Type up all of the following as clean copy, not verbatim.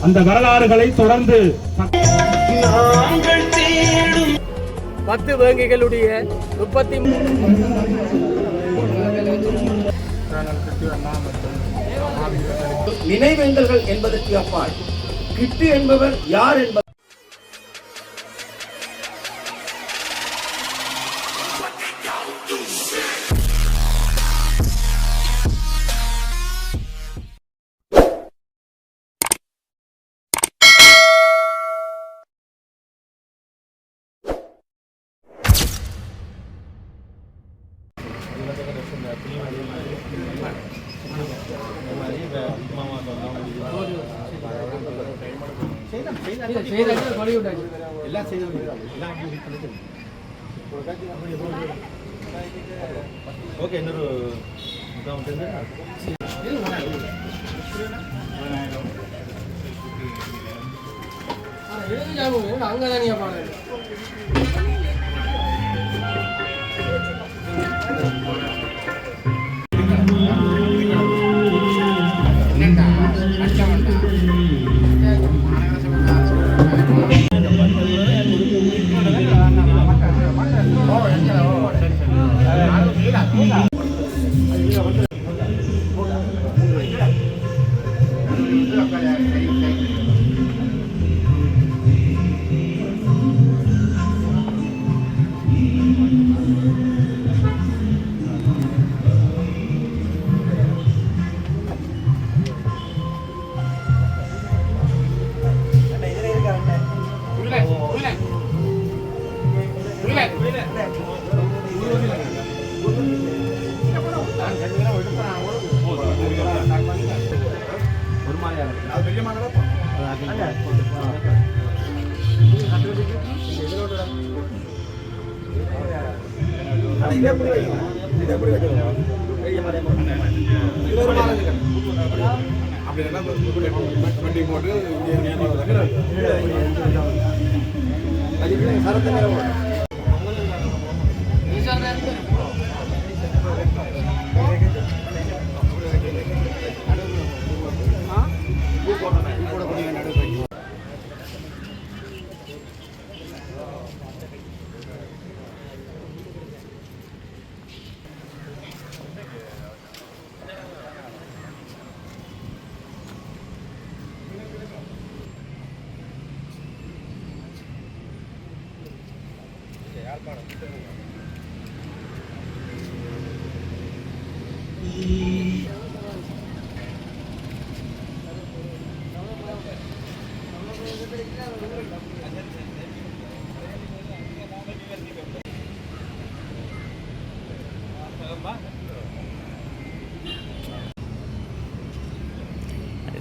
அந்த வரலாறுகளை தொடர்ந்து 10 வேங்கைகளுடைய 33 நினைவேந்தல்கள் என்பதற்கு அப்பால் கிட்டு என்பவர் யார் என்பது ஓகே இன்னொரு அங்கதானியா பாருங்க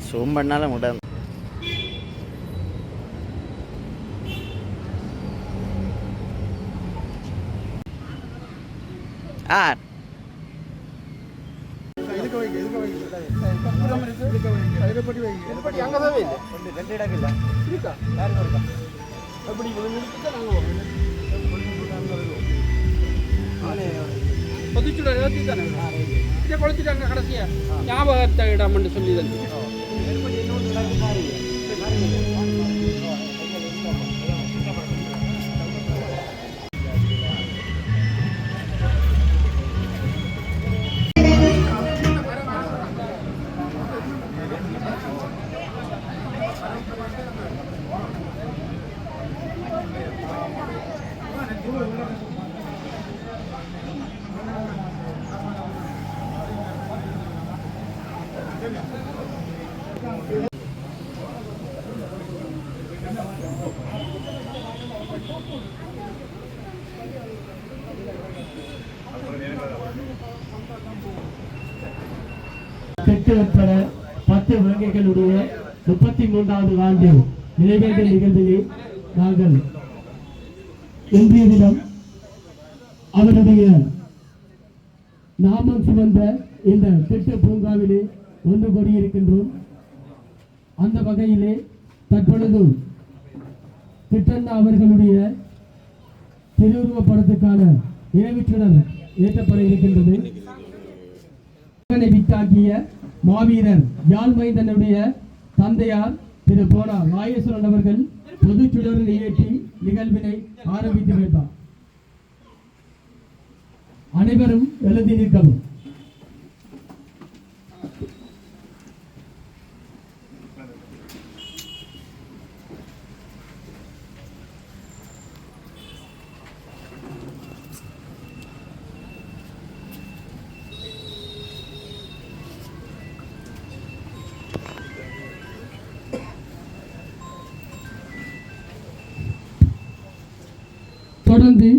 zoom பண்ணாலும் முடியாது. கடைசியா ஞாபகத்தை இடம் சொல்லி கெட்டு உட்பட 10 விலங்குகளுடைய 33வது ஆண்டு நினைவேந்தல் நிகழ்விலே நாங்கள் இன்றைய தினம் அவருடைய நாமம் சுமந்த இந்த திட்ட பூங்காவிலே ஒன்று கூடியிருக்கின்றோம். அந்த வகையிலே தற்பொழுது திட்டண்ணா அவர்களுடைய திருவுருவப்படத்துக்கான நினைவுச்சுடர் ஏற்றப்பட இருக்கின்றது. வித்தாக்கிய மாவீரர் யாழ்மைந்தனுடைய தந்தையார் திரு போனா ராயேஸ்வரன் அவர்கள் பொதுச் சுடரினை ஏற்றி நிகழ்வினை ஆரம்பித்து வைப்பார். அனைவரும் எழுதி நிற்கவும். தொடர்ந்து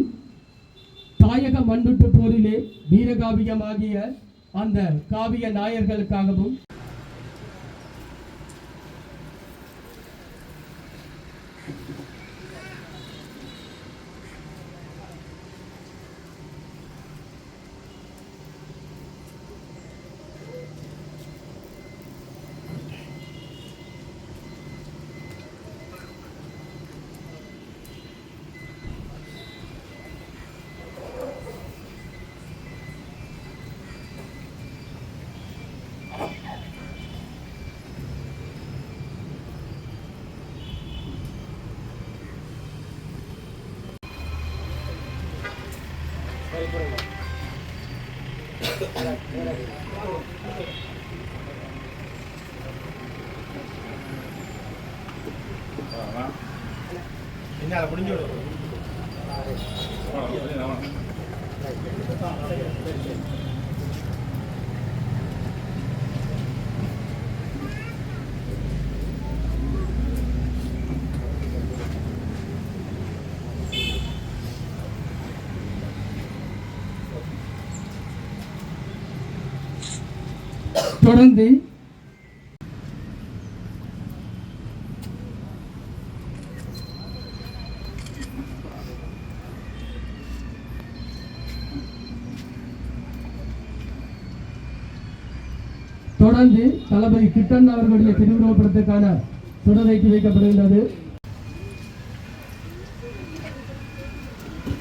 தாயக மண்ணுட்டு போரிலே வீரகாவியமாகிய அந்த காவிய நாயர்களுக்காகவும் தொடர்ந்து தளபதி கிட்டன் அவர்களுடைய திருவுருவப்படத்துக்கான சுடர் ஏற்றி வைக்கப்படுகின்றது.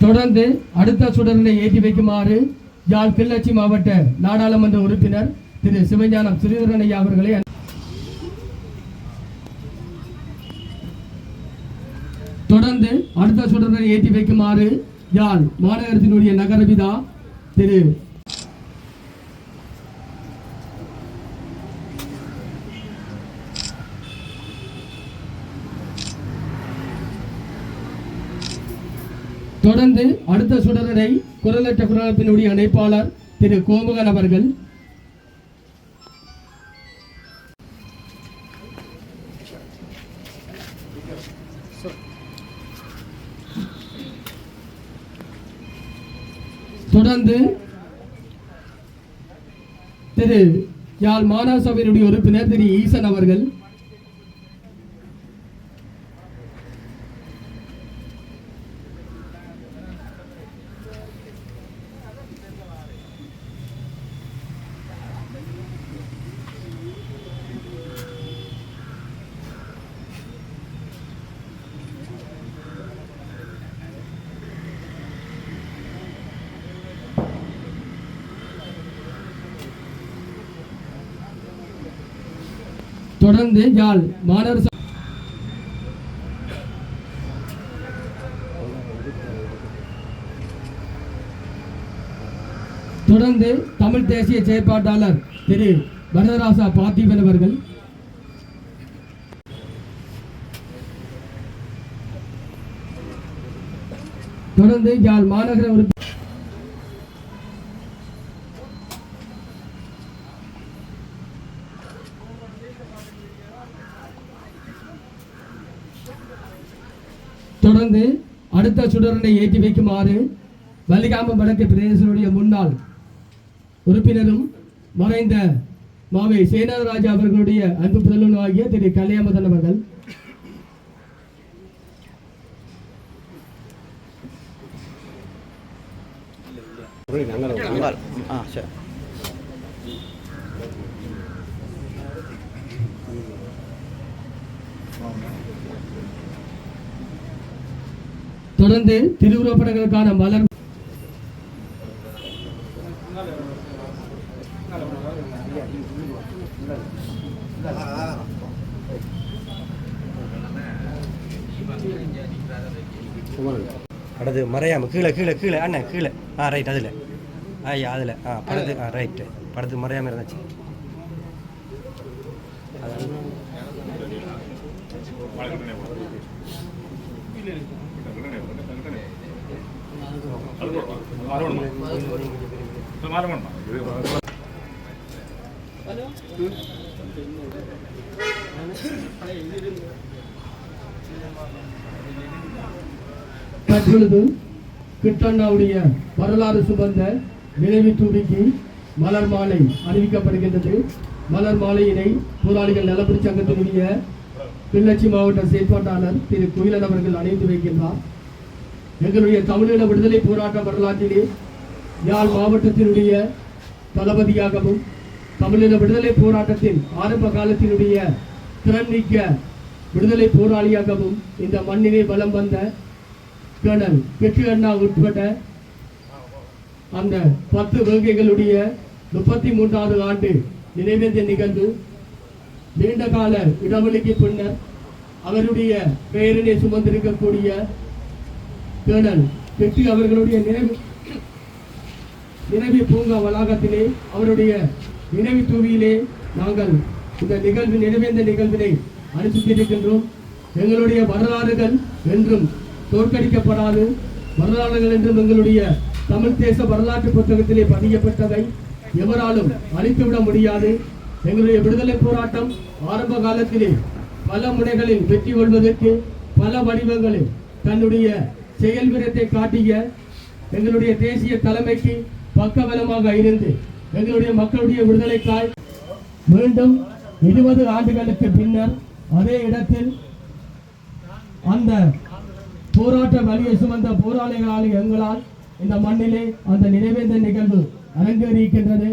தொடர்ந்து அடுத்த சுடரினை ஏற்றி வைக்குமாறு யாழ் கிள்ளச்சி மாவட்ட நாடாளுமன்ற உறுப்பினர் திரு சிவஞானம் ஸ்ரீதரன் ஐயா அவர்களை தொடர்ந்து அடுத்த சுடரை ஏற்றி வைக்குமாறு யாழ் மாநகரத்தினுடைய நகரபிதா திரு தொடர்ந்து அடுத்த சுடரனை குரலற்ற குரலப்பினுடைய இணைப்பாளர் திரு கோமுகன் அவர்கள் தொடர்ந்து திரு யாழ் மாநகர சபையினுடைய உறுப்பினர் திரு ஈசன் அவர்கள் தொடர்ந்து யாழ் மாநகர தொடர்ந்து தமிழ் தேசிய செயற்பாட்டாளர் திரு வரதராசா பார்த்திபன் அவர்கள் தொடர்ந்து யாழ் மாநகர தொடர்ந்து அடுத்த சுடரனை ஏற்றி வைக்குமாறு வலிகாமம் வடக்கு பிரதேசனுடைய முன்னாள் உறுப்பினரும் மறைந்த மாவை சேனாராஜா அவர்களுடைய அன்பு புதல்வன் ஆகிய திரு கல்யாமதன் அவர்கள் தொடர்ந்து திருவுருவப்படங்களுக்கான மலர் அடுத்து மறையாம கீழே கீழே கீழே அண்ணன் கீழே ரைட் அதில் ஐயா அதில் படத்து ரைட்டு படத்து மறையாமல் இருந்துச்சு தற்பொழுது கிட்டண்ணாவுடைய வரலாறு சுமந்த நினைவு தூபிக்கு மலர் மாலை அறிவிக்கப்படுகின்றது. மலர் மாலையினை போராளிகள் நலபுரி சங்கத்தினுடைய கிள்ளச்சி மாவட்ட செயற்பாட்டாளர் திரு குயிலன் அவர்கள் அணிந்து வைக்கின்றார். எங்களுடைய தமிழீழ விடுதலை போராட்ட வரலாற்றிலே யாழ் மாவட்டத்தினுடைய தளபதியாகவும் தமிழீழ விடுதலை போராட்டத்தின் ஆரம்ப காலத்தினுடைய திறன் மிக்க விடுதலை போராளியாகவும் இந்த மண்ணிலே வலம் வந்த கேர்னல் கெட்டு அண்ணா உட்பட அந்த 10 வேங்கைகளுடைய 33வது ஆண்டு நினைவேந்த நிகழ்வு நீண்ட கால இடைவெளிக்கு பின்னர் அவருடைய பெயரினை சுமந்திருக்கக்கூடிய கேர்னல் கெட்டு அவர்களுடைய நினைவு பூங்கா வளாகத்திலே அவருடைய நினைவு தூவியிலே நாங்கள் இந்த நிகழ்வு நினைவேந்த நிகழ்வினை அனுப்பித்திருக்கின்றோம். எங்களுடைய வரலாறுகள் என்றும் தோற்கடிக்கப்படாது. வரலாறுகள் என்றும் எங்களுடைய தமிழ் தேச வரலாற்று புத்தகத்திலே பதியப்பட்டவை எவராலும் அழித்துவிட முடியாது. எங்களுடைய விடுதலை போராட்டம் ஆரம்ப காலத்திலே பல முனைகளில் வெற்றி கொள்வதற்கு பல வடிவங்களில் தன்னுடைய செயல் வீரத்தை காட்டிய எங்களுடைய தேசிய தலைமைக்கு பக்கபலமாக இருந்து எங்களுடைய மக்களுடைய விடுதலைக்காய் மீண்டும் 20 ஆண்டுகளுக்கு பின்னர் அதே இடத்தில் அந்த போராட்ட வழியை சுமந்த போராளிகளால் எங்களால் இந்த மண்ணிலே அந்த நினைவேந்த நிகழ்வு அரங்கேறியிருக்கின்றது.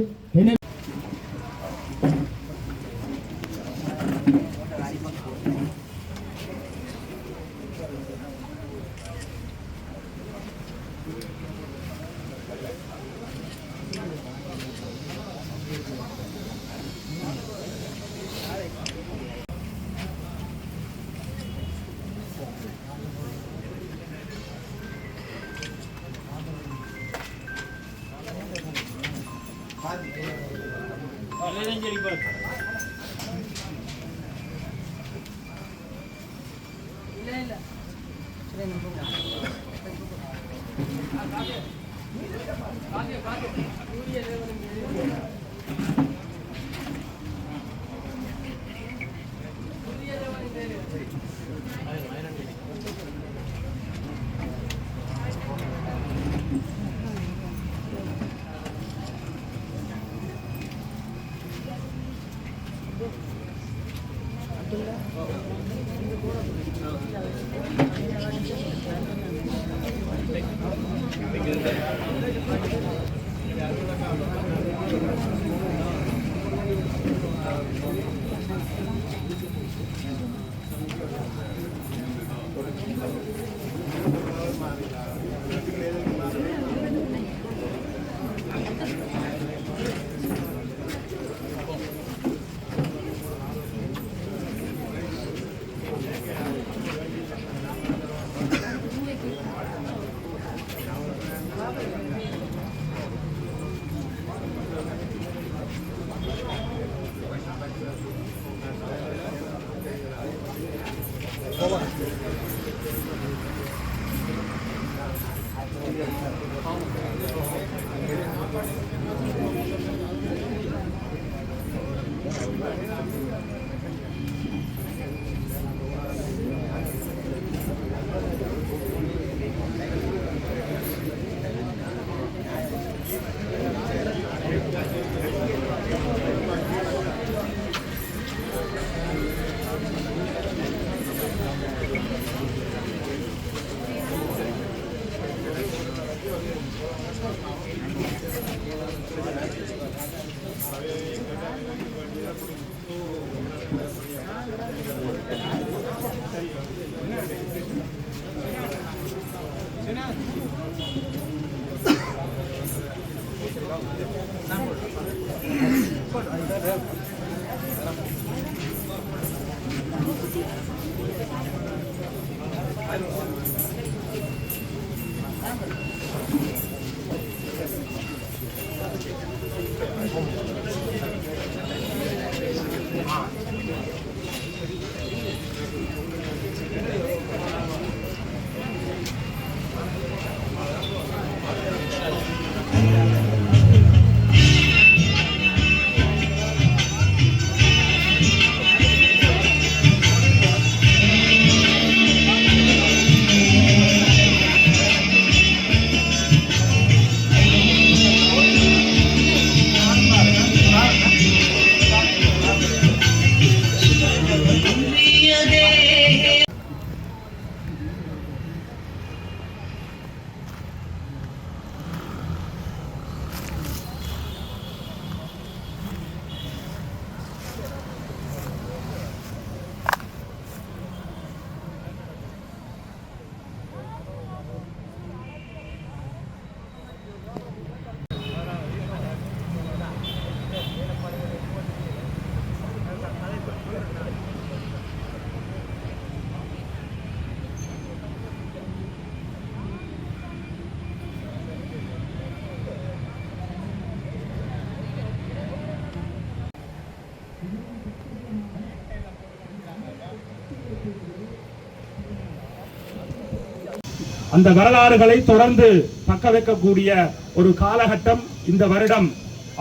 அந்த வரலாறுகளை தொடர்ந்து தக்க வைக்கக்கூடிய ஒரு காலகட்டம் இந்த வருடம்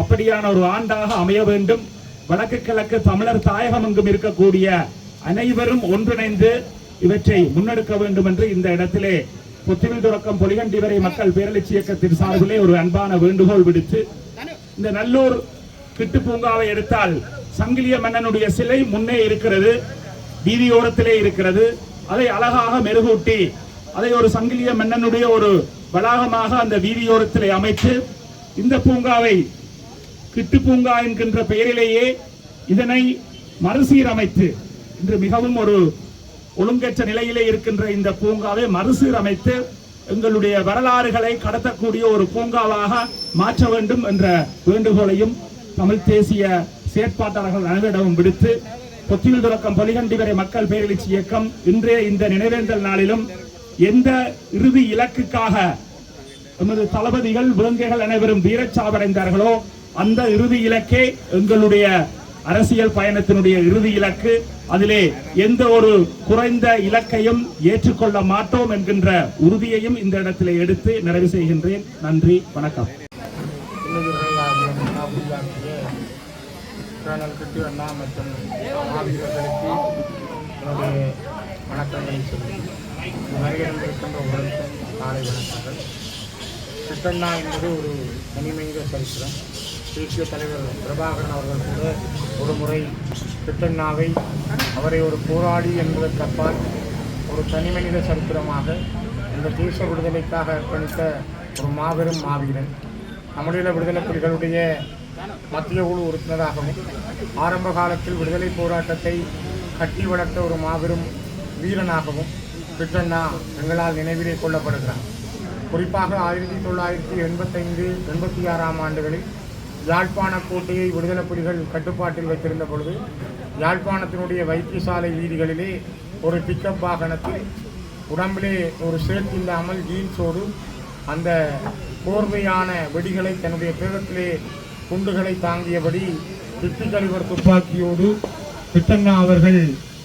அப்படியான ஒரு ஆண்டாக அமைய வேண்டும். வடக்கு கிழக்கு தமிழர் தாயகம் எங்கும் இருக்கக்கூடிய அனைவரும் ஒன்றிணைந்து இவற்றை முன்னெடுக்க வேண்டும் என்று இந்த இடத்திலே புத்திவில் துறக்கம் பொலிகண்டி வரை மக்கள் பேரழிச்சி இயக்கத்தின் சார்பிலே ஒரு அன்பான வேண்டுகோள் விடுத்து, இந்த நல்லூர் கிட்டு பூங்காவை எடுத்தால் சங்கிலிய மன்னனுடைய சிலை முன்னே இருக்கிறது, வீதியோரத்திலே இருக்கிறது. அதை அழகாக மெருகூட்டி அதை ஒரு சங்கிலிய மன்னனுடைய ஒரு வளாகமாக அந்த வீதியோரத்திலே அமைத்து இந்த பூங்காவை கிட்டு பூங்கா என்கின்ற பெயரிலேயே இதனை மறுசீரமைத்து இன்று மிகவும் ஒரு ஒழுங்கற்ற நிலையிலே இருக்கின்ற இந்த பூங்காவை மறுசீரமைத்து எங்களுடைய வரலாறுகளை கடத்தக்கூடிய ஒரு பூங்காவாக மாற்ற வேண்டும் என்ற வேண்டுகோளையும் தமிழ் தேசிய செயற்பாட்டாளர்கள் அனைவரிடமும் விடுத்து, பொத்தியில் துறக்கம் பொலிகண்டி வரை மக்கள் பேரெழுச்சி இயக்கம் இன்றைய இந்த நினைவேந்தல் நாளிலும் எந்த இறுதி இலக்குக்காக எமது தளபதிகள் விலங்குகள் அனைவரும் வீரச்சாவடைந்தார்களோ அந்த இறுதி இலக்கே எங்களுடைய அரசியல் பயணத்தினுடைய இறுதி இலக்கு. அதிலே எந்த ஒரு குறைந்த இலக்கையும் ஏற்றுக்கொள்ள மாட்டோம் என்கின்ற உறுதியையும் இந்த இடத்திலே எடுத்து நிறைவு செய்கின்றேன். நன்றி, வணக்கம். கிட்டு அண்ணா மற்றும் மாவீரர்களுக்கு என்னுடைய வணக்கங்களை சொல்லி வருகின்ற உடலுக்கும் காலை வணக்கங்கள். கிட்டண்ணா என்பது ஒரு தனிமனித சரித்திரம். தேசிய தலைவர் பிரபாகரன் அவர்கள் கூட ஒரு முறை கிட்டண்ணாவை அவரை ஒரு போராளி என்பதற்கப்பால் ஒரு தனிமனித சரித்திரமாக இந்த தேச விடுதலைக்காக அர்ப்பணித்த ஒரு மாபெரும் மாவீரன், தமிழீழ விடுதலை புலிகளுடைய மத்திய குழு உறுப்பினராகவும் ஆரம்ப காலத்தில் விடுதலை போராட்டத்தை கட்டி வளர்த்த ஒரு மாபெரும் வீரனாகவும் கிட்டண்ணா எங்களால் நினைவிலே கொள்ளப்படுகிறார். குறிப்பாக 1985-86 ஆண்டுகளில் யாழ்ப்பாண கோட்டையை விடுதலை புலிகள் கட்டுப்பாட்டில் வைத்திருந்த பொழுது யாழ்ப்பாணத்தினுடைய வைத்தியசாலை வீதிகளிலே ஒரு பிக்கப் வாகனத்தில் உடம்பிலே ஒரு ஷர்ட் இல்லாமல் ஜீன்ஸோடு அந்த கோர்வையான வெடிகளை தன்னுடைய பேரத்திலே குண்டுகளை தாங்கியபடி பிப்பி கலிவர் துப்பாக்கியோடு கிட்டண்ணா அவர்கள்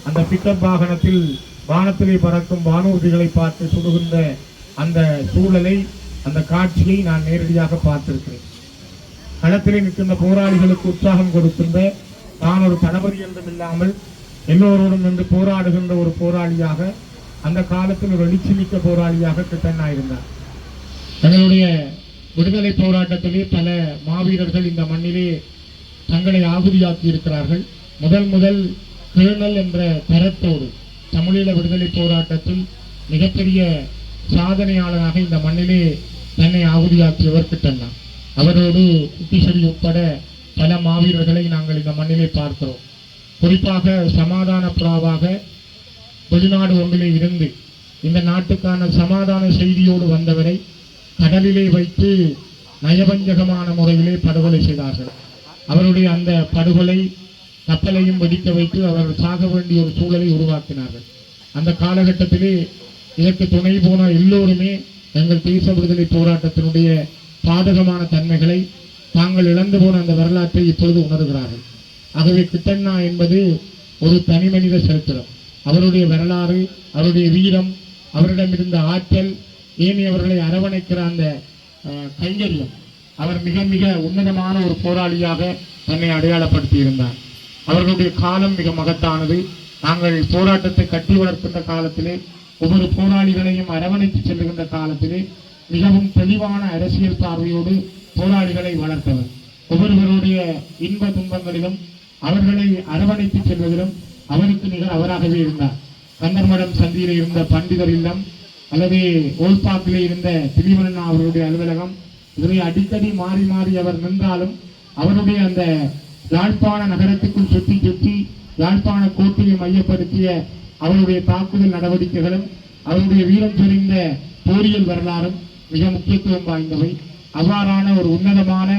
அந்த பிக்கப் வாகனத்தில் வானத்திலே பறக்கும் வானூர்திகளை பார்த்து சுடுகின்ற அந்த சூழலை, அந்த காட்சியை நான் நேரடியாக பார்த்திருக்கிறேன். களத்திலே நிற்கின்ற போராளிகளுக்கு உற்சாகம் கொடுக்கின்ற, நான் ஒரு தளபதி என்றும் இல்லாமல் எல்லோரோடும் நின்று போராடுகின்ற ஒரு போராளியாக, அந்த காலத்தில் ஒரு எழுச்சி மிக்க போராளியாக கிட்டண்ணா இருந்தார். தங்களுடைய விடுதலை போராட்டத்திலே பல மாவீரர்கள் இந்த மண்ணிலே தங்களை ஆகுதியாக்கி இருக்கிறார்கள். முதல் கேர்னல் என்ற தரத்தோடு தமிழீழ விடுதலை போராட்டத்தில் மிகப்பெரிய சாதனையாளராக இந்த மண்ணிலே தன்னை ஆகுதியாக்கியவர் கிட்டண்ணா. அவரோடு குட்டிசரி உட்பட பல மாவீரர்களை நாங்கள் இந்த மண்ணிலே பார்க்கிறோம். குறிப்பாக சமாதான புறாவாக வெளிநாடு ஒன்றிலே இருந்து இந்த நாட்டுக்கான சமாதான செய்தியோடு வந்தவரை கடலிலே வைத்து நயவஞ்சகமான முறையிலே படுகொலை செய்தார்கள். அவருடைய அந்த படுகொலை கப்பலையும் வெடிக்க வைத்து அவர்கள் சாக வேண்டிய ஒரு சூழலை உருவாக்கினார்கள். அந்த காலகட்டத்திலே இதற்கு துணை போன எல்லோருமே எங்கள் தேச விடுதலை போராட்டத்தினுடைய பாதகமான தன்மைகளை தாங்கள் இழந்து போன அந்த வரலாற்றை இப்பொழுது உணர்கிறார்கள். ஆகவே கிட்டண்ணா என்பது ஒரு தனி மனித சரித்திரம். அவருடைய வரலாறு, அவருடைய வீரம், அவரிடம் இருந்த ஆற்றல், ஏனையவர்களை அரவணைக்கிற அந்த கைங்கரியம், அவர் மிக மிக உன்னதமான ஒரு போராளியாக தன்னை அடையாளப்படுத்தி இருந்தார். அவர்களுடைய காலம் மிக மகத்தானது. நாங்கள் போராட்டத்தை கட்டி வளர்க்கின்ற காலத்திலே, ஒவ்வொரு போராளிகளையும் அரவணைத்து செல்லுகின்ற காலத்திலே மிகவும் தெளிவான அரசியல் பார்வையோடு போராளிகளை வளர்த்தவர். ஒவ்வொருவருடைய இன்ப துன்பங்களிலும் அவர்களை அரவணைத்து செல்வதிலும் அவருக்கு நிகர் அவராகவே இருந்தார். கந்தர்மடம் சந்தியிலே இருந்த பண்டிதர் இல்லம் அல்லது ஓல்பாக்கிலே இருந்த திலீவனண்ணா அவருடைய அலுவலகம், இதனை அடிக்கடி மாறி மாறி அவர் நின்றாலும் அவருடைய அந்த யாழ்ப்பாண நகரத்துக்குள் சுற்றி யாழ்ப்பாண கோட்டையை மையப்படுத்திய அவருடைய தாக்குதல் நடவடிக்கைகளும் அவருடைய வீரம் சொரிந்த போரியல் வரலாறும் மிக முக்கியத்துவம் வாய்ந்தவை. அவ்வாறான ஒரு உன்னதமான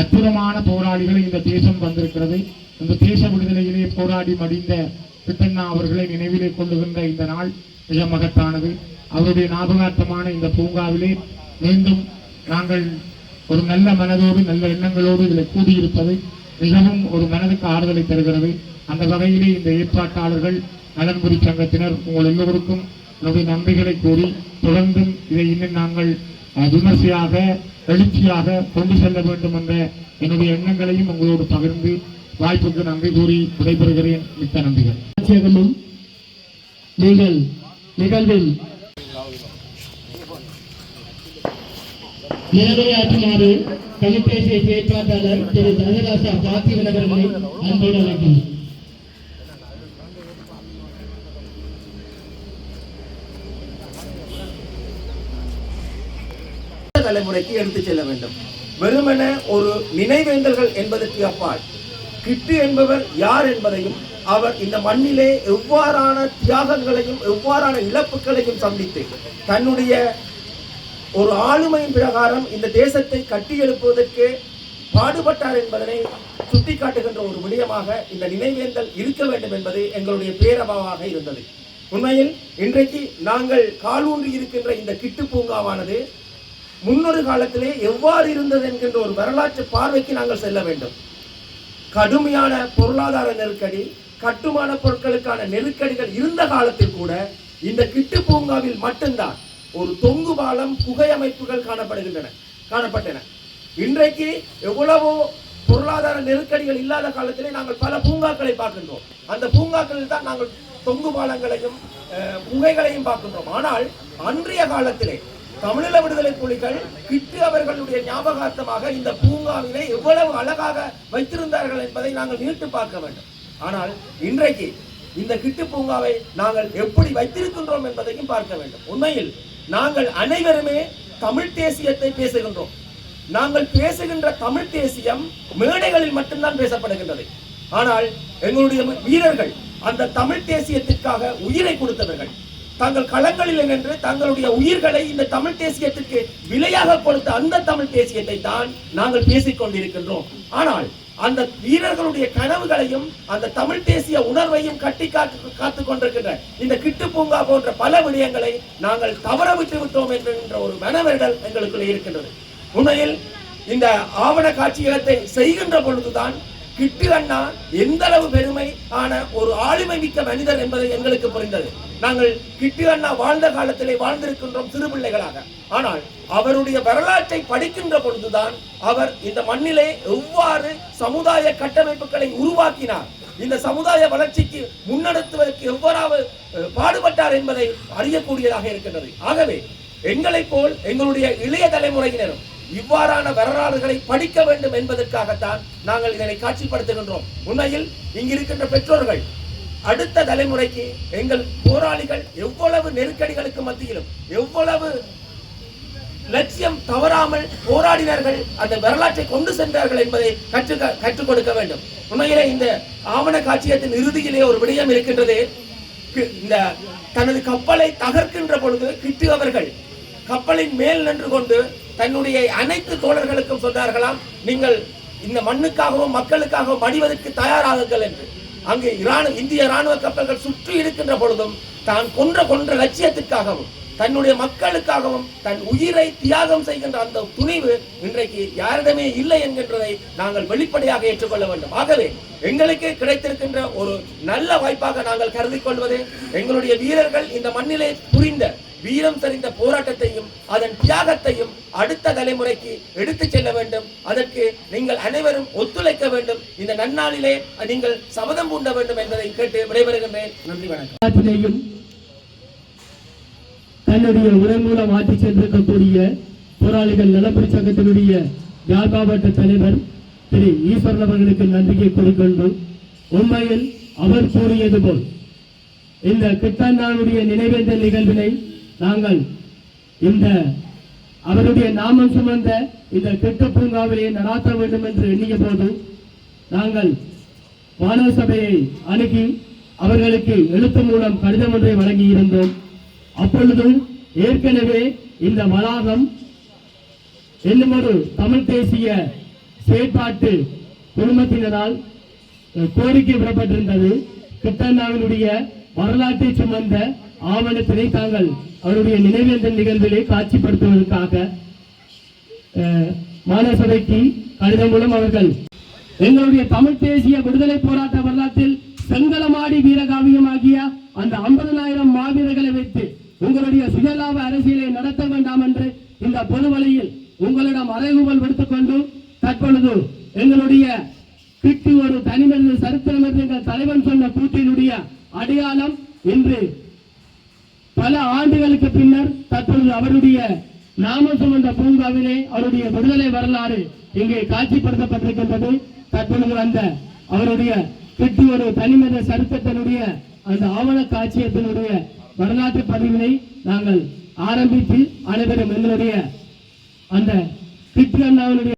அற்புதமான போராளிகளை இந்த தேசம் வந்திருக்கிறது. இந்த தேச விடுதலையிலே போராடி மடிந்த கிட்டண்ணா அவர்களை நினைவிலே கொள்ளுகின்ற இந்த நாள் மிக மகத்தானது. அவருடைய ஞாபகார்த்தமான இந்த பூங்காவிலே மீண்டும் நாங்கள் ஒரு நல்ல மனதோடு நல்ல எண்ணங்களோடு இதில் கூடியிருப்பது மிகவும் ஒரு மனதுக்கு ஆறுதலை தருகிறது. அந்த வகையிலே இந்த ஏற்பாட்டாளர்கள், நலன்புரி சங்கத்தினர், உங்கள் எல்லோருக்கும் நன்றிகளை கூறி தொடர்ந்தும் இதை இன்னும் நாங்கள் விமர்சையாக எழுச்சியாக கொண்டு செல்ல வேண்டும் என்ற என்னுடைய எண்ணங்களையும் உங்களோடு பகிர்ந்து வாய்ப்புக்கு நன்றி கூறி விடைபெறுகிறேன். மிக்க நன்றிகள். நீங்கள் நிகழ்வில் நேரையாற்றுமாறு தமிழ்தேசிய செயற்பாட்டாளர் திரு தனராசா பார்த்திபன் அவர்களை அன்போடு அழைக்கிறேன். தலைமுறைக்கு எடுத்து செல்ல வேண்டும். வெறுமன ஒரு நினைவேந்தல்கள் என்பதற்கு அப்பால் கிட்டு என்பவர் யார் என்பதையும் அவர் இந்த மண்ணிலே எவ்வாறான தியாகங்களையும் எவ்வாறான இழப்புகளையும் சந்தித்து தன்னுடைய ஒரு ஆளுமையின் பிரகாரம் இந்த தேசத்தை கட்டியெழுப்புவதற்கு பாடுபட்டார் என்பதனை சுட்டிக்காட்டுகின்ற ஒரு விடயமாக இந்த நினைவேந்தல் இருக்க வேண்டும் என்பது எங்களுடைய பேரவாவாக இருந்தது. உண்மையில் இன்றைக்கு நாங்கள் காலூன்றி இருக்கின்ற இந்த கிட்டு பூங்காவானது முன்னொரு காலத்திலே எவ்வாறு இருந்தது என்கின்ற ஒரு வரலாற்று பார்வைக்கு நாங்கள் செல்ல வேண்டும். கடுமையான பொருளாதார நெருக்கடி, கட்டுமான பொருட்களுக்கான நெருக்கடிகள் இருந்த காலத்தில் கூட இந்த கிட்டு பூங்காவில் மட்டும்தான் ஒரு தொங்கு பாலம் குகை அமைப்புகள் காணப்பட்டன. இன்றைக்கு எவ்வளவோ பொருளாதார நெருக்கடிகள் இல்லாத காலத்திலே நாங்கள் பல பூங்காக்களை பார்க்கின்றோம். அந்த பூங்காக்களில் தான் நாங்கள் தொங்கு பாலங்களையும் குகைகளையும் பார்க்கின்றோம். ஆனால் அன்றைய காலத்திலே தமிழீழ விடுதலை புலிகள் கிட்டு அவர்களுடைய ஞாபகார்த்தமாக இந்த பூங்காவினை எவ்வளவு அழகாக வைத்திருந்தார்கள் என்பதை நாங்கள் நீட்டு பார்க்க வேண்டும். ஆனால் இன்றைக்கு இந்த கிட்டு பூங்காவை நாங்கள் எப்படி வைத்திருக்கின்றோம் என்பதையும் பார்க்க வேண்டும். உண்மையில் நாங்கள் அனைவருமே தமிழ் தேசியத்தை பேசுகின்றோம். நாங்கள் பேசுகின்ற தமிழ் தேசியம் மேடைகளில் மட்டும்தான் பேசப்படுகின்றது. ஆனால் எங்களுடைய வீரர்கள் அந்த தமிழ் தேசியத்திற்காக உயிரை கொடுத்தவர்கள். தங்கள் களங்களில் நின்று தங்களுடைய உயிர்களை இந்த தமிழ் தேசியத்திற்கு விலையாக கொடுத்த அந்த தமிழ் தேசியத்தை தான் நாங்கள் பேசிக் கொண்டிருக்கின்றோம். ஆனால் அந்த வீரர்களுடைய கனவுகளையும் அந்த தமிழ் தேசிய உணர்வையும் கட்டி காத்துக் கொண்டிருக்கின்ற இந்த கிட்டு பூங்கா போன்ற பல விடயங்களை நாங்கள் தவற விட்டு விட்டோம் என்கின்ற ஒரு மனவர்கள் எங்களுக்குள்ளே இருக்கின்றது. உண்மையில் இந்த ஆவண காட்சியகத்தை செய்கின்ற பொழுதுதான் கிட்டு அண்ணா எந்த அளவு பெருமை ஆன ஒரு ஆளுமை மிக்க மனிதர் என்பதை எங்களுக்கு புரிந்தது. நாங்கள் கிட்டு அண்ணா வாழ்ந்த காலத்திலே வாழ்ந்திருக்கின்றோம் சிறு பிள்ளைகளாக. ஆனால் அவருடைய வரலாற்றை படிக்கின்ற பொழுதுதான் அவர் இந்த மண்ணிலே எவ்வாறு சமுதாய கட்டமைப்புகளை உருவாக்கினார், இந்த சமுதாய வளர்ச்சிக்கு முன்னெடுத்துவதற்கு எவ்வாறு பாடுபட்டார் என்பதை அறியக்கூடியதாக இருக்கின்றது. ஆகவே எங்களைப் போல் எங்களுடைய இளைய தலைமுறையினரும் இவ்வாறான வரலாறுகளை படிக்க வேண்டும் என்பதற்காகத்தான் நாங்கள் இதனை காட்சிப்படுத்துகின்றோம். உண்மையில் இங்கிருக்கின்ற பெற்றோர்கள் அடுத்த தலைமுறைக்கு எங்கள் போராளிகள் எவ்வளவு நெருக்கடிகளுக்கு மத்தியிலும் எவ்வளவு லட்சியம் தவறாமல் போராடினார்கள், அந்த வரலாற்றை கொண்டு சென்றார்கள் என்பதை கற்றுக் கொடுக்க வேண்டும். உண்மையிலே இந்த ஆவண காட்சியத்தின் இறுதியிலே ஒரு விடயம் இருக்கின்றது. இந்த தனது கப்பலை தகர்க்கின்ற பொழுது கிட்டு அவர்கள் கப்பலின் மேல் நின்று கொண்டு தன்னுடைய அனைத்து தோழர்களுக்கும் சொன்னார்களாம், நீங்கள் இந்த மண்ணுக்காகவும் மக்களுக்காகவும் மடிவதற்கு தயாராகுங்கள் என்று. அங்கு இந்திய ராணுவ கப்பல்கள் சுற்றி இருக்கின்ற பொழுதும் தான் கொன்ற லட்சியத்திற்காகவும் தன்னுடைய மக்களுக்காகவும் தன் உயிரை தியாகம் செய்கின்ற அந்த துணிவு இன்றைக்கு யாரிடமே இல்லை என்கின்றதை நாங்கள் வெளிப்படையாக ஏற்றுக்கொள்ள வேண்டும். ஆகவே எங்களுக்கு கிடைத்திருக்கின்ற ஒரு நல்ல வாய்ப்பாக நாங்கள் கருதி கொள்வது எங்களுடைய வீரர்கள் இந்த மண்ணிலே புரிந்த வீரம் தெரிந்த போராட்டத்தையும் அதன் தியாகத்தையும் அடுத்த தலைமுறைக்கு எடுத்துச் செல்ல வேண்டும். அதற்கு நீங்கள் அனைவரும் ஒத்துழைக்க வேண்டும். இந்த நன்னாளிலே நீங்கள் சபதம் பூண்ட வேண்டும் என்பதை கேட்டு விடைபெறுகின்றேன். நன்றி, வணக்கம். தன்னுடைய உரை மூலம் ஆற்றி சென்றிருக்கக்கூடிய போராளிகள் நலப்படி சங்கத்தினுடைய யாழ் மாவட்ட தலைவர் திரு ஈஸ்வரன் அவர்களுக்கு நன்றியை கூறிக்கொண்டு, உண்மையில் அவர் கூறியது போல் இந்த கிட்டண்ணாவுடைய நினைவேந்தல் நிகழ்வினை நாங்கள் இந்த அவருடைய நாமம் சுமந்த இந்த கிட்டு பூங்காவிலே நடாத்த வேண்டும் என்று எண்ணிய போது நாங்கள் மாணவர் சபையை அணுகி அவர்களுக்கு எழுத்து மூலம் கடிதம் ஒன்றை வழங்கி இருந்தோம். அப்பொழுது ஏற்கனவே இந்த வளாகம் என்னும் ஒரு தமிழ் தேசிய செயற்பாட்டு குழுமத்தினரால் கோரிக்கை விடப்பட்டிருந்தது. கிட்டண்ணாவினுடைய வரலாற்றை சுமந்த ஆவணத்தினை தாங்கள் அவருடைய நினைவேந்தல் நிகழ்விலே காட்சிப்படுத்துவதற்காக மாநகர சபைக்கு கடிதம் மூலம் அவர்கள் எங்களுடைய தமிழ் தேசிய விடுதலை போராட்ட வரலாற்றில் செங்கலமாடி வீரகாவியமாகிய அந்த 50,000 மாவீரர்களை வைத்து அனுதாப அரசியலை நடத்த வேண்டாம் என்று இந்த பொது வழியில் உங்களிடம் அறைகூவல் விடுத்துக் கொண்டு தற்பொழுது எங்களுடைய கிட்டு ஒரு தனிமனித சரித்திரம் என்று எங்கள் தலைவன் சொன்ன கூட்டினுடைய அடையாளம் இன்று பல ஆண்டுகளுக்கு பின்னர் தற்பொழுது அவருடைய நாம சுமந்த பூங்காவிலே அவருடைய விடுதலை வரலாறு இங்கே காட்சிப்படுத்தப்பட்டிருக்கின்றது. தற்பொழுது அந்த அவருடைய கிட்டு ஒரு தனிமனித சரித்திரத்தினுடைய அந்த ஆவண காட்சியத்தினுடைய வரலாற்று பதிவினை நாங்கள் ஆரம்பித்து அனைவரும் எங்களுடைய அந்த கிட்டு அண்ணாவினுடைய